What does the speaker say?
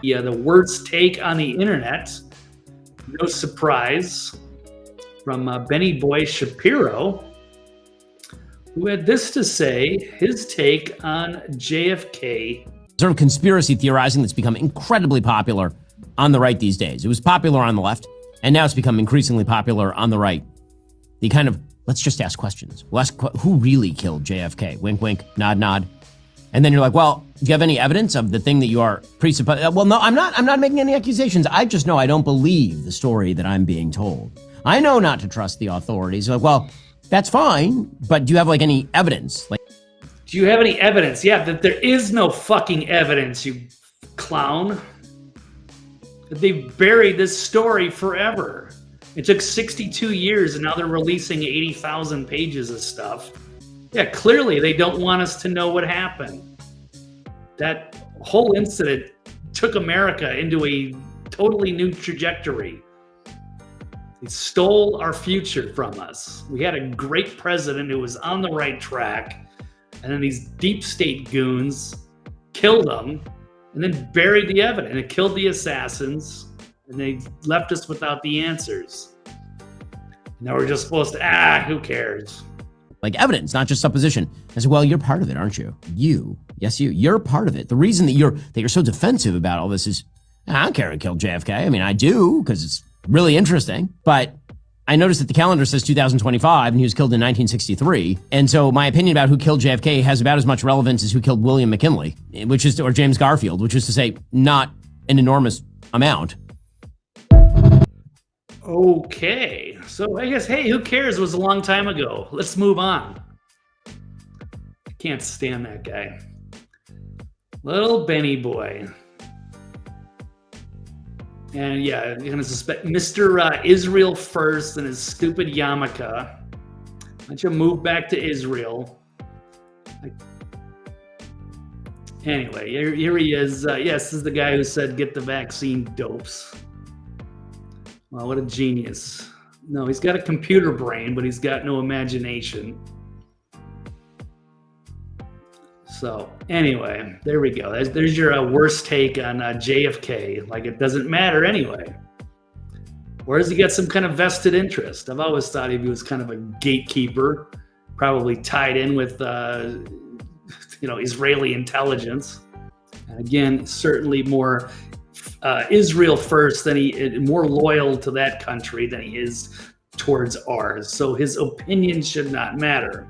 Yeah, the worst take on the internet. No surprise, from Benny Boy Shapiro, who had this to say, his take on JFK. Sort of conspiracy theorizing that's become incredibly popular on the right these days. It was popular on the left, and now it's become increasingly popular on the right. The kind of, let's just ask questions. We'll ask, who really killed JFK? Wink, wink, nod, nod. And then you're like, well, do you have any evidence of the thing that you are presupposing? Well, no, I'm not making any accusations. I just know I don't believe the story that I'm being told. I know not to trust the authorities. You're like, well, that's fine, but do you have like any evidence? Like, do you have any evidence? Yeah, that there is no fucking evidence, you clown. That they've buried this story forever. It took 62 years and now they're releasing 80,000 pages of stuff. Yeah, clearly they don't want us to know what happened. That whole incident took America into a totally new trajectory. They stole our future from us. We had a great president who was on the right track, and then these deep state goons killed him and then buried the evidence. And it killed the assassins, and they left us without the answers. Now we're just supposed to, who cares? Like evidence, not just supposition. I said, well, you're part of it, aren't you? You're part of it. The reason that you're so defensive about all this is, I don't care who killed JFK. I mean, I do, because it's really interesting. But I noticed that the calendar says 2025, and he was killed in 1963. And so my opinion about who killed JFK has about as much relevance as who killed William McKinley, or James Garfield, which is to say, not an enormous amount. Okay, so I guess, hey, who cares? It was a long time ago. Let's move on. I can't stand that guy. Little Benny boy. And yeah, you're going to suspect Mr. Israel First and his stupid yarmulke. Why don't you move back to Israel? Anyway, here he is. Yes, this is the guy who said, get the vaccine, dopes. Wow, what a genius. No, he's got a computer brain, but he's got no imagination. So anyway, there we go. There's your worst take on JFK. Like, it doesn't matter anyway. Or has he got some kind of vested interest? I've always thought he was kind of a gatekeeper, probably tied in with Israeli intelligence. And again, certainly more Israel first more loyal to that country than he is towards ours. So his opinion should not matter.